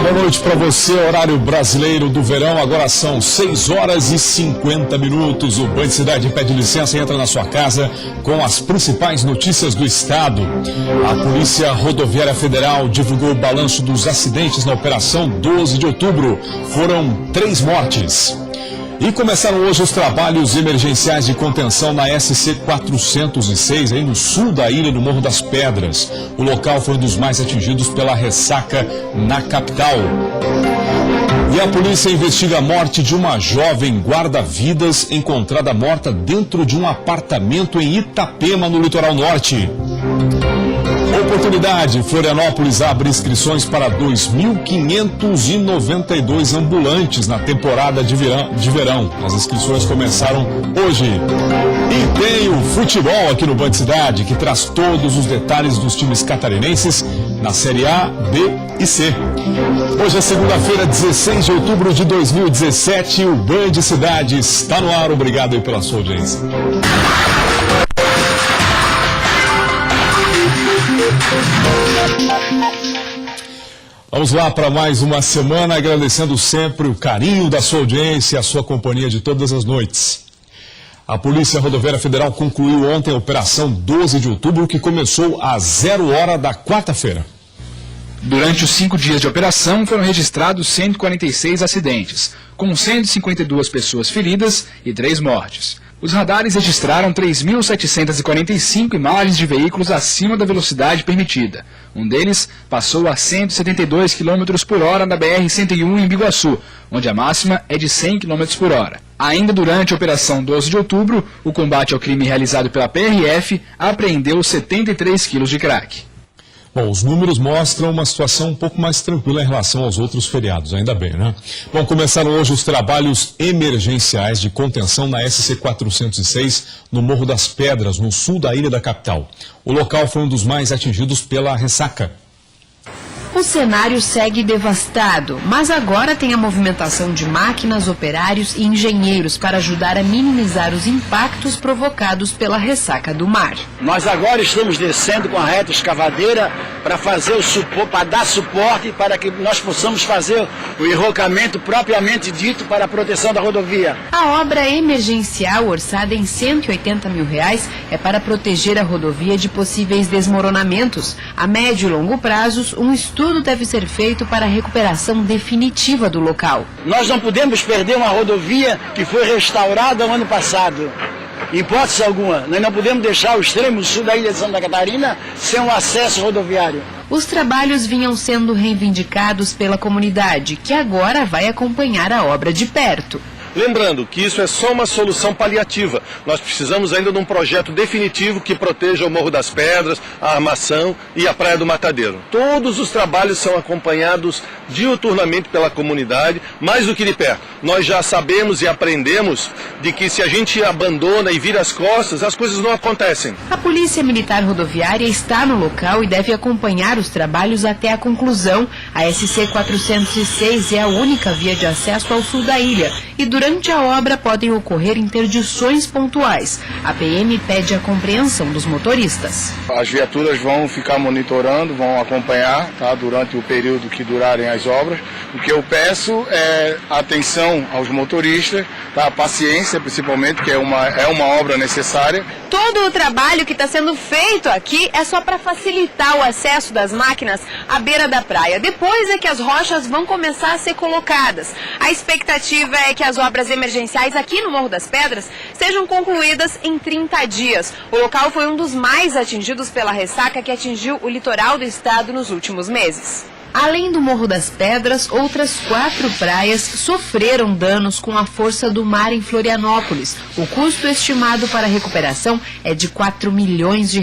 boa noite para você, horário brasileiro do verão, agora são 6 horas e 50 minutos. O Band Cidade pede licença e entra na sua casa com as principais notícias do estado. A Polícia Rodoviária Federal divulgou o balanço dos acidentes na Operação 12 de Outubro. Foram 3 mortes. E começaram hoje os trabalhos emergenciais de contenção na SC 406, aí no sul da ilha, no Morro das Pedras. O local foi um dos mais atingidos pela ressaca na capital. E a polícia investiga a morte de uma jovem guarda-vidas encontrada morta dentro de um apartamento em Itapema, no litoral norte. Oportunidade, Florianópolis abre inscrições para 2.592 ambulantes na temporada de verão. As inscrições começaram hoje. E tem o futebol aqui no Band Cidade, que traz todos os detalhes dos times catarinenses na Série A, B e C. Hoje é segunda-feira, 16 de outubro de 2017. O Band Cidade está no ar. Obrigado aí pela sua audiência. Vamos lá para mais uma semana, agradecendo sempre o carinho da sua audiência e a sua companhia de todas as noites. A Polícia Rodoviária Federal concluiu ontem a Operação 12 de Outubro, que começou às 0 hora da quarta-feira. Durante os 5 dias de operação foram registrados 146 acidentes, com 152 pessoas feridas e 3 mortes. Os radares registraram 3.745 imagens de veículos acima da velocidade permitida. Um deles passou a 172 km por hora na BR-101 em Biguaçu, onde a máxima é de 100 km por hora. Ainda durante a Operação 12 de Outubro, o combate ao crime realizado pela PRF apreendeu 73 quilos de crack. Bom, os números mostram uma situação um pouco mais tranquila em relação aos outros feriados, ainda bem, né? Bom, começaram hoje os trabalhos emergenciais de contenção na SC 406, no Morro das Pedras, no sul da ilha da capital. O local foi um dos mais atingidos pela ressaca. O cenário segue devastado, mas agora tem a movimentação de máquinas, operários e engenheiros para ajudar a minimizar os impactos provocados pela ressaca do mar. Nós agora estamos descendo com a reta escavadeira para fazer para dar suporte para que nós possamos fazer o enrocamento propriamente dito para a proteção da rodovia. A obra emergencial, orçada em R$180 mil, é para proteger a rodovia de possíveis desmoronamentos. A médio e longo prazos, um estudo deve ser feito para a recuperação definitiva do local. Nós não podemos perder uma rodovia que foi restaurada no ano passado. Em hipótese alguma, nós não podemos deixar o extremo sul da ilha de Santa Catarina sem um acesso rodoviário. Os trabalhos vinham sendo reivindicados pela comunidade, que agora vai acompanhar a obra de perto. Lembrando que isso é só uma solução paliativa. Nós precisamos ainda de um projeto definitivo que proteja o Morro das Pedras, a Armação e a Praia do Matadeiro. Todos os trabalhos são acompanhados diuturnamente pela comunidade, mais do que de perto. Nós já sabemos e aprendemos de que se a gente abandona e vira as costas, as coisas não acontecem. A Polícia Militar Rodoviária está no local e deve acompanhar os trabalhos até a conclusão. A SC 406 é a única via de acesso ao sul da ilha e durante a obra podem ocorrer interdições pontuais. A PM pede a compreensão dos motoristas. As viaturas vão ficar monitorando, vão acompanhar, tá, durante o período que durarem as obras. O que eu peço é atenção aos motoristas, tá, paciência principalmente, que é uma obra necessária. Todo o trabalho que está sendo feito aqui é só para facilitar o acesso das máquinas à beira da praia. Depois é que as rochas vão começar a ser colocadas. A expectativa é que as obras emergenciais aqui no Morro das Pedras sejam concluídas em 30 dias. O local foi um dos mais atingidos pela ressaca que atingiu o litoral do estado nos últimos meses. Além do Morro das Pedras, outras 4 praias sofreram danos com a força do mar em Florianópolis. O custo estimado para a recuperação é de R$4 milhões.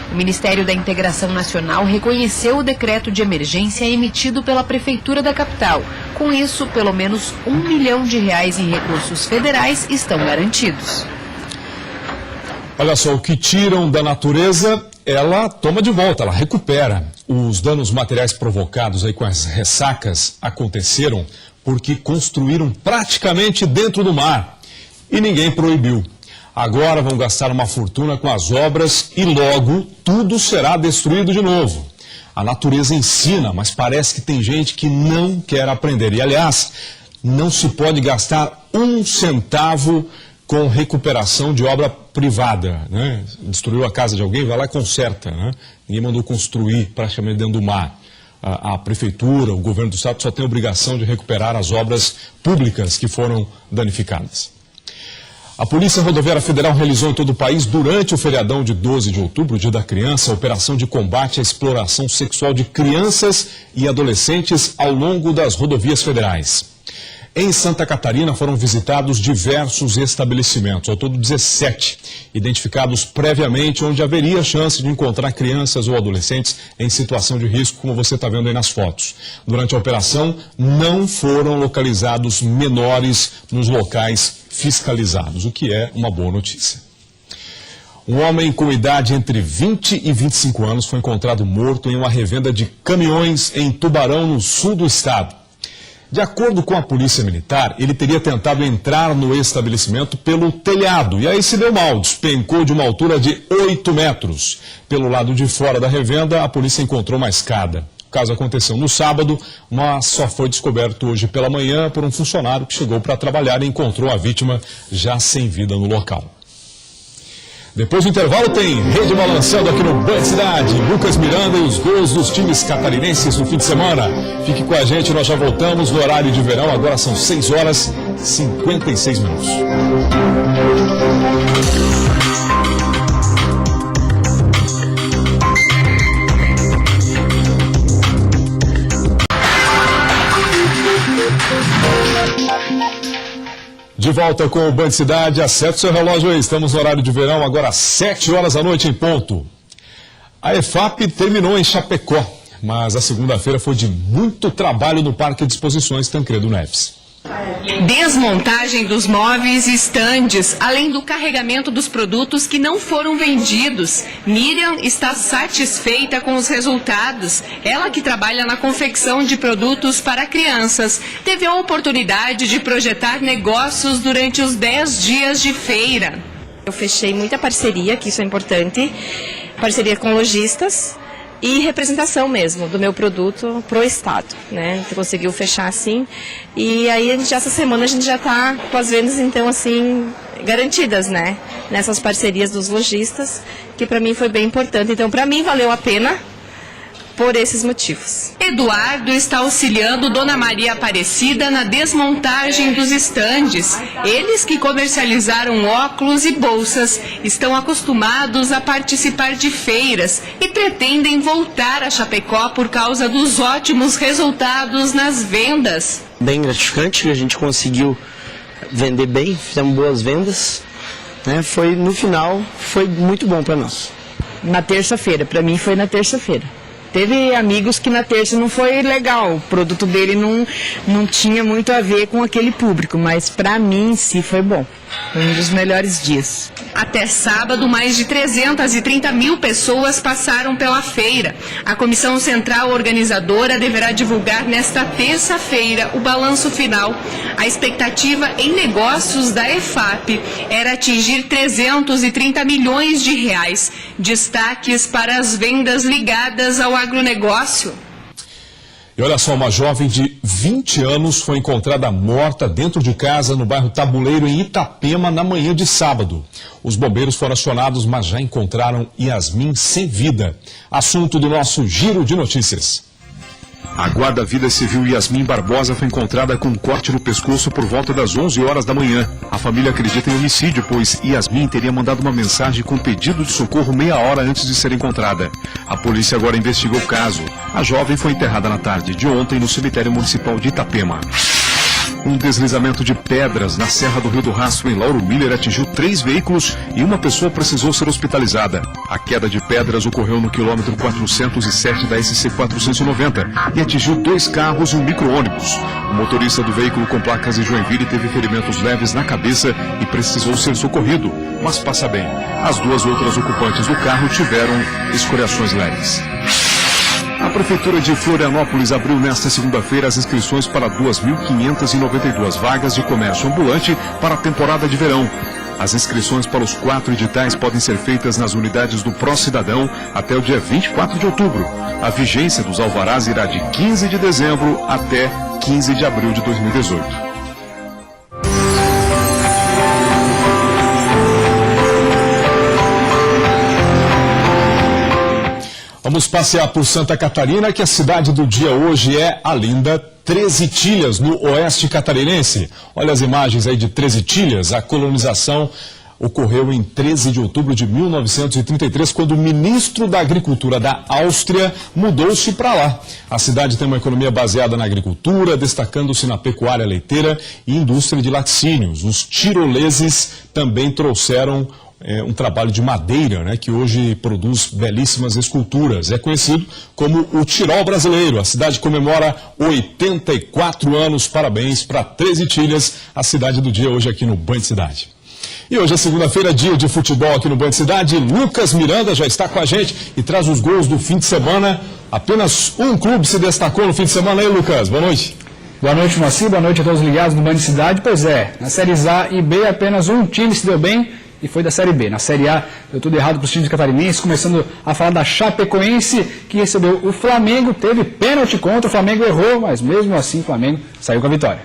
O Ministério da Integração Nacional reconheceu o decreto de emergência emitido pela Prefeitura da capital. Com isso, pelo menos R$1 milhão em recursos federais estão garantidos. Olha só, o que tiram da natureza, ela toma de volta, ela recupera. Os danos materiais provocados aí com as ressacas aconteceram porque construíram praticamente dentro do mar. E ninguém proibiu. Agora vão gastar uma fortuna com as obras e logo tudo será destruído de novo. A natureza ensina, mas parece que tem gente que não quer aprender. E, aliás, não se pode gastar um centavo com recuperação de obra privada, né? Destruiu a casa de alguém, vai lá e conserta, né? Ninguém mandou construir praticamente dentro do mar. A prefeitura, o governo do estado só tem a obrigação de recuperar as obras públicas que foram danificadas. A Polícia Rodoviária Federal realizou em todo o país, durante o feriadão de 12 de outubro, Dia da Criança, a operação de combate à exploração sexual de crianças e adolescentes ao longo das rodovias federais. Em Santa Catarina foram visitados diversos estabelecimentos, ao todo 17, identificados previamente onde haveria chance de encontrar crianças ou adolescentes em situação de risco, como você está vendo aí nas fotos. Durante a operação, não foram localizados menores nos locais fiscalizados, o que é uma boa notícia. Um homem com idade entre 20 e 25 anos foi encontrado morto em uma revenda de caminhões em Tubarão, no sul do estado. De acordo com a polícia militar, ele teria tentado entrar no estabelecimento pelo telhado e aí se deu mal, despencou de uma altura de 8 metros. Pelo lado de fora da revenda, a polícia encontrou uma escada. O caso aconteceu no sábado, mas só foi descoberto hoje pela manhã por um funcionário que chegou para trabalhar e encontrou a vítima já sem vida no local. Depois do intervalo tem Rede Balançando aqui no Band Cidade. Lucas Miranda e os gols dos times catarinenses no fim de semana. Fique com a gente, nós já voltamos no horário de verão. Agora são 6 horas e 56 minutos. De volta com o Band Cidade, acerte seu relógio aí, estamos no horário de verão, agora às 7 horas da noite em ponto. A EFAP terminou em Chapecó, mas a segunda-feira foi de muito trabalho no Parque de Exposições Tancredo Neves. Desmontagem dos móveis e estandes, além do carregamento dos produtos que não foram vendidos. Miriam está satisfeita com os resultados. Ela, que trabalha na confecção de produtos para crianças, teve a oportunidade de projetar negócios durante os 10 dias de feira. Eu fechei muita parceria, que isso é importante, parceria com lojistas e representação mesmo do meu produto pro estado, né? A gente conseguiu fechar assim e aí essa semana a gente já está com as vendas então assim garantidas, né? Nessas parcerias dos lojistas, que para mim foi bem importante. Então para mim valeu a pena por esses motivos. Eduardo está auxiliando Dona Maria Aparecida na desmontagem dos estandes. Eles, que comercializaram óculos e bolsas, estão acostumados a participar de feiras e pretendem voltar a Chapecó por causa dos ótimos resultados nas vendas. Bem gratificante, a gente conseguiu vender bem, fizemos boas vendas, né? No final foi muito bom para nós. Na terça-feira, para mim foi na terça-feira. Teve amigos que na terça não foi legal, o produto dele não tinha muito a ver com aquele público, mas para mim sim foi bom, foi um dos melhores dias. Até sábado, mais de 330 mil pessoas passaram pela feira. A Comissão Central Organizadora deverá divulgar nesta terça-feira o balanço final. A expectativa em negócios da EFAP era atingir 330 milhões de reais. Destaques para as vendas ligadas ao agronegócio. E olha só, uma jovem de 20 anos foi encontrada morta dentro de casa no bairro Tabuleiro, em Itapema, na manhã de sábado. Os bombeiros foram acionados, mas já encontraram Yasmin sem vida. Assunto do nosso Giro de Notícias. A guarda-vida civil Yasmin Barbosa foi encontrada com um corte no pescoço por volta das 11 horas da manhã. A família acredita em homicídio, pois Yasmin teria mandado uma mensagem com pedido de socorro meia hora antes de ser encontrada. A polícia agora investiga o caso. A jovem foi enterrada na tarde de ontem no cemitério municipal de Itapema. Um deslizamento de pedras na Serra do Rio do Rastro, em Lauro Miller, atingiu 3 veículos e uma pessoa precisou ser hospitalizada. A queda de pedras ocorreu no quilômetro 407 da SC 490 e atingiu 2 carros e um micro-ônibus. O motorista do veículo com placas de Joinville teve ferimentos leves na cabeça e precisou ser socorrido, mas passa bem. As 2 outras ocupantes do carro tiveram escoriações leves. A Prefeitura de Florianópolis abriu nesta segunda-feira as inscrições para 2.592 vagas de comércio ambulante para a temporada de verão. As inscrições para os 4 editais podem ser feitas nas unidades do Pró-Cidadão até o dia 24 de outubro. A vigência dos alvarás irá de 15 de dezembro até 15 de abril de 2018. Vamos passear por Santa Catarina, que a cidade do dia hoje é a linda Três Itilhas, no oeste catarinense. Olha as imagens aí de Três Itilhas. A colonização ocorreu em 13 de outubro de 1933, quando o ministro da Agricultura da Áustria mudou-se para lá. A cidade tem uma economia baseada na agricultura, destacando-se na pecuária leiteira e indústria de laticínios. Os tiroleses também trouxeram um trabalho de madeira, né, que hoje produz belíssimas esculturas. É conhecido como o Tirol brasileiro. A cidade comemora 84 anos. Parabéns para Três Itilhas, a cidade do dia hoje aqui no Band Cidade. E hoje é segunda-feira, dia de futebol aqui no Band Cidade. Lucas Miranda já está com a gente e traz os gols do fim de semana. Apenas um clube se destacou no fim de semana aí, Lucas. Boa noite. Boa noite, Moacir. Boa noite a todos ligados no Band Cidade. Pois é, na Séries A e B apenas um time se deu bem e foi da Série B. Na Série A deu tudo errado para os times catarinenses, começando a falar da Chapecoense, que recebeu o Flamengo, teve pênalti contra, o Flamengo errou, mas mesmo assim o Flamengo saiu com a vitória.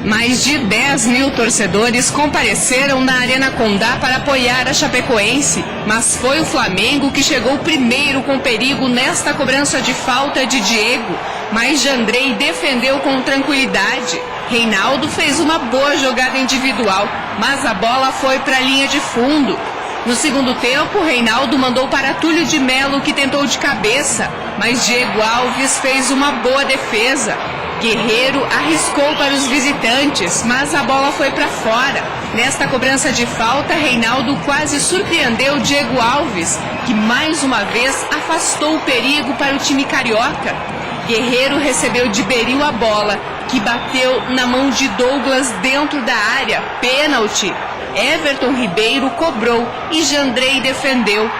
Mais de 10 mil torcedores compareceram na Arena Condá para apoiar a Chapecoense, mas foi o Flamengo que chegou primeiro com perigo nesta cobrança de falta de Diego, mas Jandrei defendeu com tranquilidade. Reinaldo fez uma boa jogada individual, mas a bola foi para a linha de fundo. No segundo tempo, Reinaldo mandou para Túlio de Melo, que tentou de cabeça, mas Diego Alves fez uma boa defesa. Guerreiro arriscou para os visitantes, mas a bola foi para fora. Nesta cobrança de falta, Reinaldo quase surpreendeu Diego Alves, que mais uma vez afastou o perigo para o time carioca. Guerreiro recebeu de Beril a bola, que bateu na mão de Douglas dentro da área. Pênalti. Everton Ribeiro cobrou e Jandrei defendeu.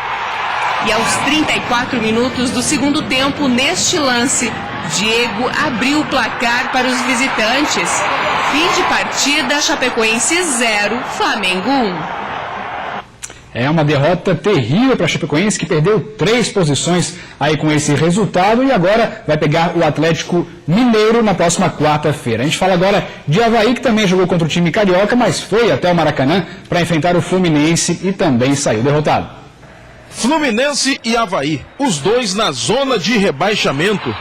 E aos 34 minutos do segundo tempo, neste lance, Diego abriu o placar para os visitantes. Fim de partida, Chapecoense 0, Flamengo 1. É uma derrota terrível para a Chapecoense, que perdeu 3 posições aí com esse resultado e agora vai pegar o Atlético Mineiro na próxima quarta-feira. A gente fala agora de Avaí, que também jogou contra o time carioca, mas foi até o Maracanã para enfrentar o Fluminense e também saiu derrotado. Fluminense e Avaí, os dois na zona de rebaixamento.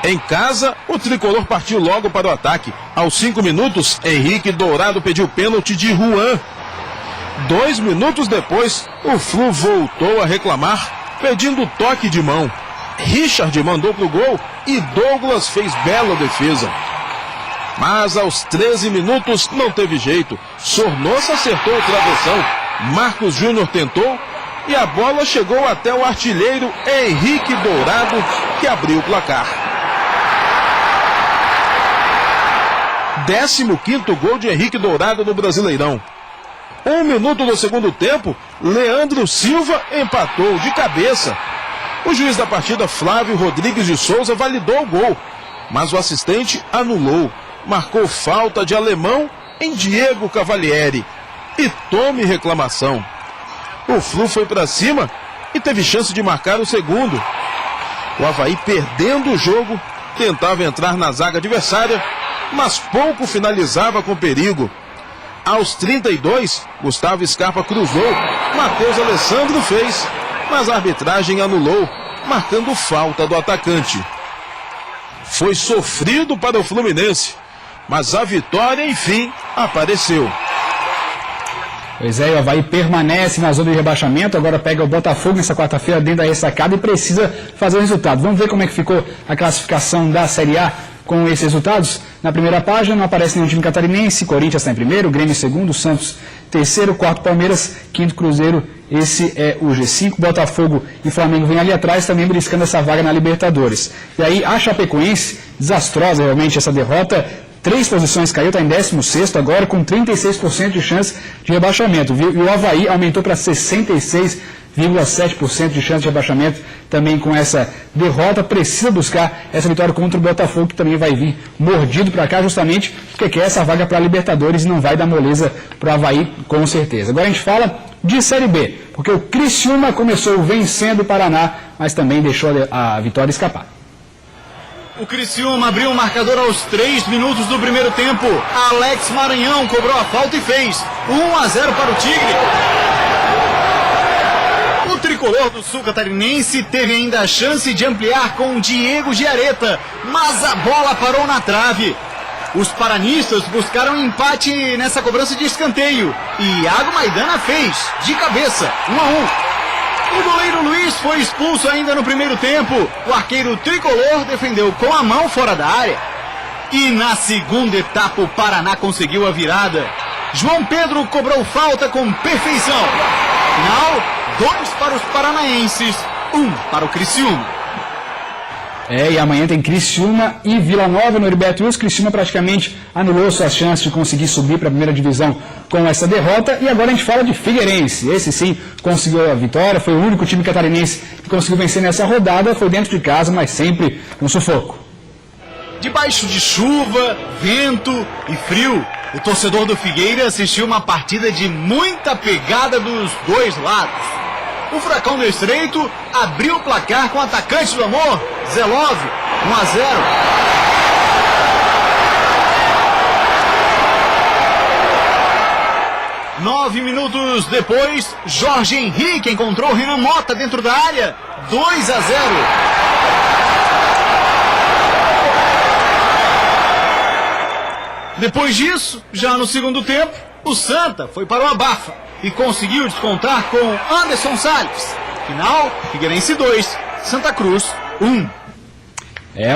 Em casa, o tricolor partiu logo para o ataque. Aos 5 minutos, Henrique Dourado pediu pênalti de Juan. 2 minutos depois, o Flu voltou a reclamar, pedindo toque de mão. Richard mandou pro gol e Douglas fez bela defesa. Mas aos 13 minutos não teve jeito. Sornosa acertou o travessão, Marcos Júnior tentou e a bola chegou até o artilheiro Henrique Dourado, que abriu o placar. 15º gol de Henrique Dourado no Brasileirão. 1 minuto do segundo tempo, Leandro Silva empatou de cabeça. O juiz da partida, Flávio Rodrigues de Souza, validou o gol, mas o assistente anulou. Marcou falta de alemão em Diego Cavalieri. E tome reclamação. O Flu foi para cima e teve chance de marcar o segundo. O Avaí, perdendo o jogo, tentava entrar na zaga adversária, mas pouco finalizava com perigo. Aos 32, Gustavo Scarpa cruzou, Matheus Alessandro fez, mas a arbitragem anulou, marcando falta do atacante. Foi sofrido para o Fluminense, mas a vitória, enfim, apareceu. Pois é, o Avaí permanece na zona de rebaixamento, agora pega o Botafogo nessa quarta-feira dentro da ressacada e precisa fazer o resultado. Vamos ver como é que ficou a classificação da Série A com esses resultados. Na primeira página não aparece nenhum time catarinense. Corinthians está em primeiro, Grêmio em segundo, Santos terceiro, quarto Palmeiras, quinto Cruzeiro. Esse é o G5. Botafogo e Flamengo vêm ali atrás, também beliscando essa vaga na Libertadores. E aí a Chapecoense, desastrosa realmente essa derrota, 3 posições caiu, está em 16º agora, com 36% de chance de rebaixamento, viu? E o Avaí aumentou para 66%. 3,7% de chance de rebaixamento também com essa derrota. Precisa buscar essa vitória contra o Botafogo, que também vai vir mordido para cá, justamente porque quer essa vaga para a Libertadores e não vai dar moleza para o Avaí, com certeza. Agora a gente fala de Série B, porque o Criciúma começou vencendo o Paraná, mas também deixou a vitória escapar. O Criciúma abriu o marcador aos 3 minutos do primeiro tempo. Alex Maranhão cobrou a falta e fez 1-0 para o Tigre. O tricolor do Sul Catarinense teve ainda a chance de ampliar com Diego Giareta, mas a bola parou na trave. Os paranistas buscaram empate nessa cobrança de escanteio e Iago Maidana fez, de cabeça, 1-1. O goleiro Luiz foi expulso ainda no primeiro tempo. O arqueiro tricolor defendeu com a mão fora da área. E na segunda etapa o Paraná conseguiu a virada. João Pedro cobrou falta com perfeição. Final, 2 para os paranaenses, 1 para o Criciúma. E amanhã tem Criciúma e Vila Nova no Heriberto Wilson. Criciúma praticamente anulou suas chances de conseguir subir para a primeira divisão com essa derrota. E agora a gente fala de Figueirense. Esse sim conseguiu a vitória, foi o único time catarinense que conseguiu vencer nessa rodada. Foi dentro de casa, mas sempre com sufoco. Debaixo de chuva, vento e frio, o torcedor do Figueira assistiu uma partida de muita pegada dos dois lados. O Furacão do Estreito abriu o placar com o atacante do amor, Zelov, 1-0. 9 minutos depois, Jorge Henrique encontrou Renan Mota dentro da área, 2-0. Depois disso, já no segundo tempo, o Santa foi para o abafa e conseguiu descontar com Anderson Salles. Final, Figueirense 2, Santa Cruz 1.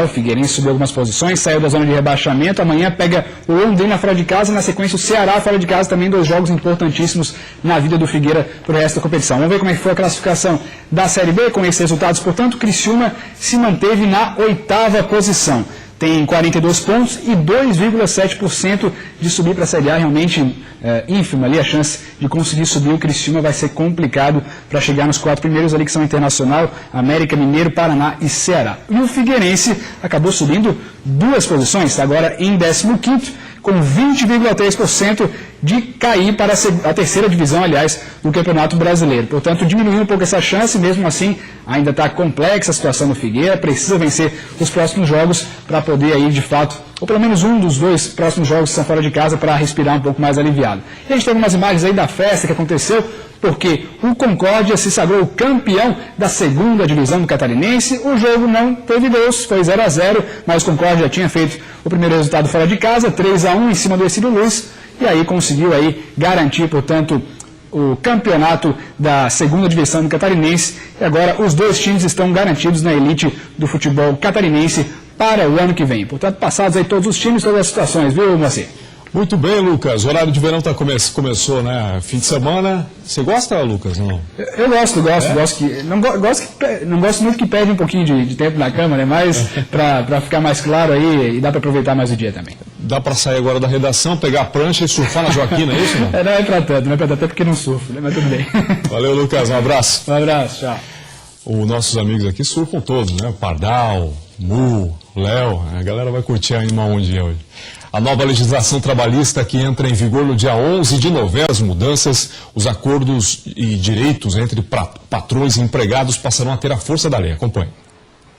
O Figueirense subiu algumas posições, saiu da zona de rebaixamento. Amanhã pega o Londrina fora de casa, na sequência o Ceará fora de casa, também 2 jogos importantíssimos na vida do Figueira para o resto da competição. Vamos ver como é que foi a classificação da Série B com esses resultados. Portanto, o Criciúma se manteve na 8ª posição. Tem 42 pontos e 2,7% de subir para a Série A, realmente ínfima ali a chance de conseguir subir. O Criciúma vai ser complicado para chegar nos 4 primeiros ali, que são Internacional, América, Mineiro, Paraná e Ceará. E o Figueirense acabou subindo 2 posições, está agora em 15º, com 20,3% de cair para a terceira divisão, aliás, do Campeonato Brasileiro. Portanto, diminuiu um pouco essa chance, mesmo assim, ainda está complexa a situação no Figueira, precisa vencer os próximos jogos para poder aí, de fato, ou pelo menos um dos 2 próximos jogos que são fora de casa para respirar um pouco mais aliviado. E a gente tem algumas imagens aí da festa que aconteceu, porque o Concórdia se sagrou campeão da 2ª divisão do Catarinense. O jogo não teve gols, foi 0-0, mas o Concórdia já tinha feito o primeiro resultado fora de casa, 3-1 em cima do Ercílio Luz, e aí conseguiu aí garantir, portanto, o campeonato da 2ª divisão do Catarinense. E agora os 2 times estão garantidos na elite do futebol catarinense para o ano que vem. Portanto, passados aí todos os times, todas as situações, viu, Moacir? Muito bem, Lucas. O horário de verão começou, né? Fim de semana. Você gosta, Lucas? Não? Eu gosto. Não gosto muito que perde um pouquinho de tempo na cama, né? Mas para ficar mais claro aí, e dá para aproveitar mais o dia também. Dá para sair agora da redação, pegar a prancha e surfar na Joaquina, é isso? Não? Não é para tanto, até porque não surfo, né? Mas tudo bem. Valeu, Lucas. Um abraço. Um abraço, tchau. Os nossos amigos aqui surfam todos, né? Pardal, Mu, Léo. A galera vai curtir aí uma ondinha hoje. A nova legislação trabalhista que entra em vigor no dia 11 de novembro, as mudanças, os acordos e direitos entre patrões e empregados passarão a ter a força da lei. Acompanhe.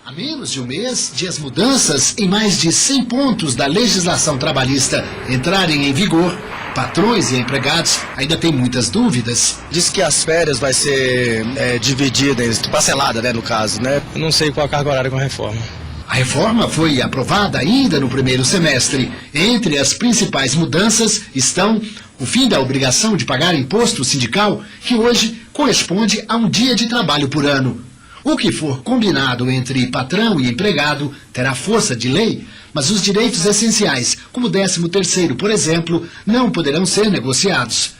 Há menos de um mês de as mudanças em mais de 100 pontos da legislação trabalhista entrarem em vigor, patrões e empregados ainda têm muitas dúvidas. Diz que as férias vai ser dividida, parcelada, né, no caso, né? Eu não sei qual a carga horária com a reforma. A reforma foi aprovada ainda no primeiro semestre. Entre as principais mudanças estão o fim da obrigação de pagar imposto sindical, que hoje corresponde a um dia de trabalho por ano. O que for combinado entre patrão e empregado terá força de lei, mas os direitos essenciais, como o 13º, por exemplo, não poderão ser negociados.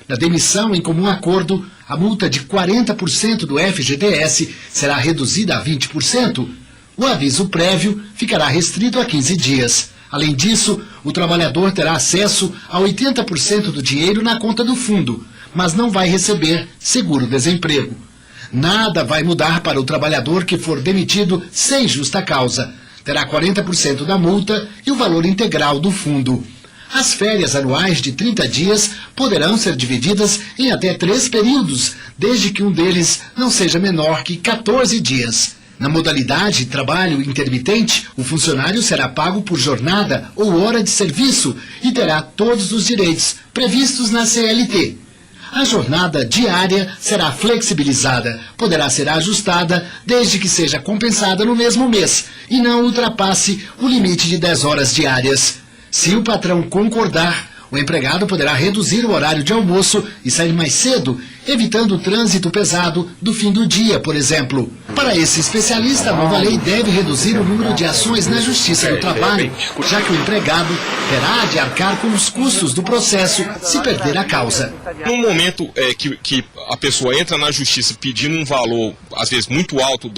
Na demissão em comum acordo, a multa de 40% do FGTS será reduzida a 20%. O aviso prévio ficará restrito a 15 dias. Além disso, o trabalhador terá acesso a 80% do dinheiro na conta do fundo, mas não vai receber seguro-desemprego. Nada vai mudar para o trabalhador que for demitido sem justa causa. Terá 40% da multa e o valor integral do fundo. As férias anuais de 30 dias poderão ser divididas em até 3 períodos, desde que um deles não seja menor que 14 dias. Na modalidade trabalho intermitente, o funcionário será pago por jornada ou hora de serviço e terá todos os direitos previstos na CLT. A jornada diária será flexibilizada, poderá ser ajustada desde que seja compensada no mesmo mês e não ultrapasse o limite de 10 horas diárias. Se o patrão concordar, o empregado poderá reduzir o horário de almoço e sair mais cedo, evitando o trânsito pesado do fim do dia, por exemplo. Para esse especialista, a nova lei deve reduzir o número de ações na Justiça do Trabalho, já que o empregado terá de arcar com os custos do processo se perder a causa. No momento que a pessoa entra na Justiça pedindo um valor, às vezes muito alto,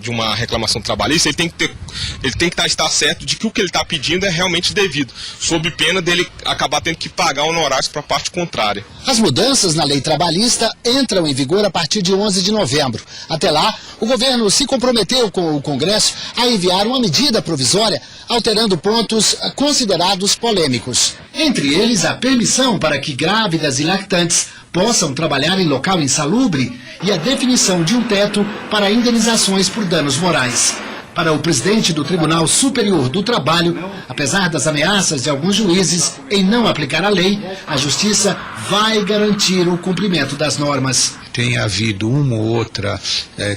de uma reclamação trabalhista, ele tem que estar certo de que o que ele está pedindo é realmente devido, sob pena dele acabar tendo que pagar honorários para a parte contrária. As mudanças na lei trabalhista entram em vigor a partir de 11 de novembro. Até lá, o governo se comprometeu com o Congresso a enviar uma medida provisória, alterando pontos considerados polêmicos. Entre eles, a permissão para que grávidas e lactantes possam trabalhar em local insalubre e a definição de um teto para indenizações por danos morais. Para o presidente do Tribunal Superior do Trabalho, apesar das ameaças de alguns juízes em não aplicar a lei, a Justiça vai garantir o cumprimento das normas. Tem havido um ou outro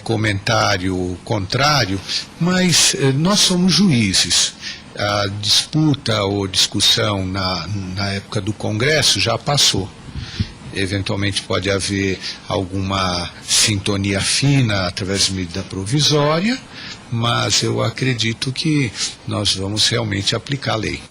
comentário contrário, mas nós somos juízes. A disputa ou discussão na época do Congresso já passou. Eventualmente pode haver alguma sintonia fina através de medida provisória, mas eu acredito que nós vamos realmente aplicar a lei.